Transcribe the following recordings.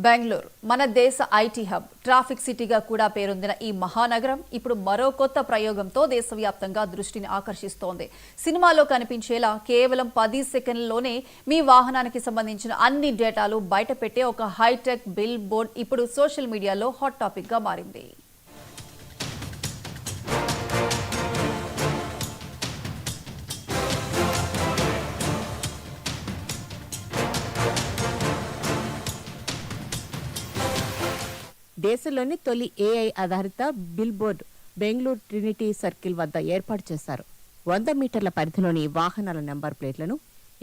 బెంగళూరు మన దేశ IT hub, traffic సిటీగా కూడా పేరొందిన ఈ మహానగరం ఇప్పుడు మరో కొత్త ప్రయోగంతో దేశవ్యాప్తంగా దృష్టిని ఆకర్షిస్తోంది. సినిమాలో కనిపించేలా కేవలం 10 సెకన్లలోనే మీ వాహనానికి సంబంధించిన అన్ని డేటాలు బయటపెట్టే ఒక హైటెక్ బిల్ బోర్డ్ ఇప్పుడు సోషల్ మీడియాలో హాట్ టాపిక్ గా మారింది. దేశంలోని తొలి ఏఐ ఆధారిత bill board Bengaluru Trinity circle వద్ద ఏర్పాటు చేశారు. 100 మీటర్ల పరిధిలోని వాహనాల నెంబర్ ప్లేట్లను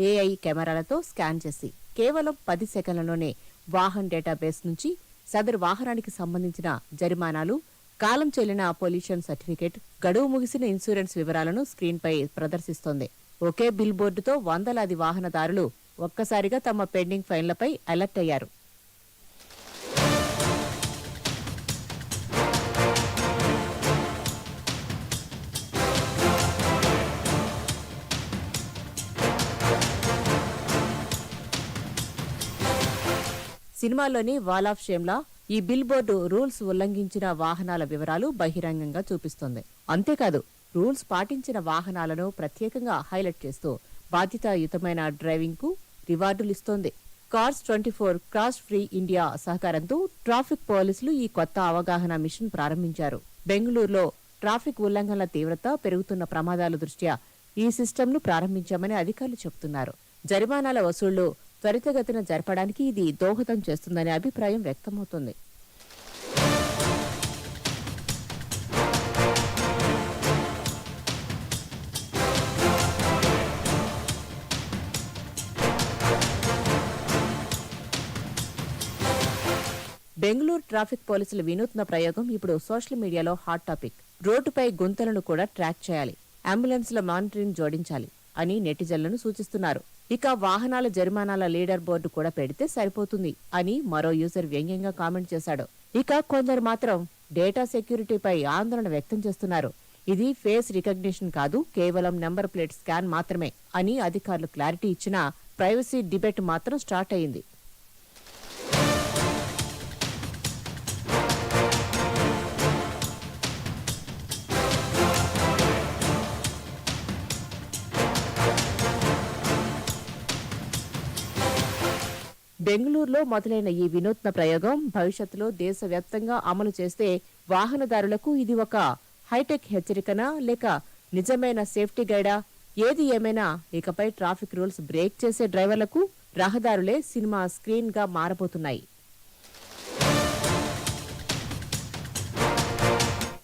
ఏఐ కెమెరాలతో స్కాన్ చేసి కేవలం 10 సెకన్లలోనే వాహన్ డేటాబేస్ నుంచి సదరు వాహనానికి సంబంధించిన జరిమానాలు, కాలం చెల్లిన పొల్యూషన్ సర్టిఫికేట్, గడువు ముగిసిన ఇన్సూరెన్స్ వివరాలను స్క్రీన్పై ప్రదర్శిస్తోంది. ఒకే బిల్ బోర్డుతో వందలాది వాహనదారులు ఒక్కసారిగా తమ పెండింగ్ ఫైన్లపై అలర్ట్ అయ్యారు. సినిమాలోని వాల్ ఆఫ్ షేమ్లా ఈ బిల్ బోర్డు రూల్స్ ఉల్లంఘించిన వాహనాల వివరాలు బహిరంగంగా చూపిస్తోంది. అంతేకాదు, రూల్స్ పాటించిన వాహనాలను ప్రత్యేకంగా హైలైట్ చేస్తూ బాధ్యతాయుతమైన డ్రైవింగ్ కు రివార్డులిస్తోంది. కార్స్ 24 క్రాష్ ఫ్రీ ఇండియా సహకారంతో ట్రాఫిక్ పోలీసులు ఈ కొత్త అవగాహన మిషన్ ప్రారంభించారు. బెంగళూరులో ట్రాఫిక్ ఉల్లంఘనల తీవ్రత పెరుగుతున్న ప్రమాదాల దృష్ట్యా ఈ సిస్టమ్ను ప్రారంభించామని అధికారులు చెబుతున్నారు. జరిమానాల వసూళ్లు త్వరితగతిన జరపడానికి ఇది దోహదం చేస్తుందనే అభిప్రాయం వ్యక్తమవుతోంది. బెంగళూరు ట్రాఫిక్ పోలీసుల వినూత్న ప్రయోగం ఇప్పుడు సోషల్ మీడియాలో హాట్ టాపిక్. రోడ్డుపై గుంతలను కూడా ట్రాక్ చేయాలి, అంబులెన్స్ల మానిటరింగ్ జోడించాలి అని నెటిజన్లను సూచిస్తున్నారు. ఇక వాహనాల జరిమానాల లీడర్ బోర్డు కూడా పెడితే సరిపోతుంది అని మరో యూజర్ వ్యంగ్యంగా కామెంట్ చేశాడు. ఇక కొందరు మాత్రం డేటా సెక్యూరిటీపై ఆందోళన వ్యక్తం చేస్తున్నారు. ఇది ఫేస్ రికగ్నిషన్ కాదు, కేవలం నెంబర్ ప్లేట్ స్కాన్ మాత్రమే అని అధికారులు క్లారిటీ ఇచ్చినా ప్రైవసీ డిబేట్ మాత్రం స్టార్ట్ అయింది. బెంగళూరులో మొదలైన ఈ వినూత్న ప్రయోగం భవిష్యత్తులో దేశవ్యాప్తంగా అమలు చేస్తే వాహనదారులకు ఇది ఒక హైటెక్ హెచ్చరికనా లేక నిజమైన సేఫ్టీ గైడా? ఏది ఏమైనా ఇకపై ట్రాఫిక్ రూల్స్ బ్రేక్ చేసే డ్రైవర్లకు రహదారులే సినిమా స్క్రీన్ గా మారబోతున్నాయి.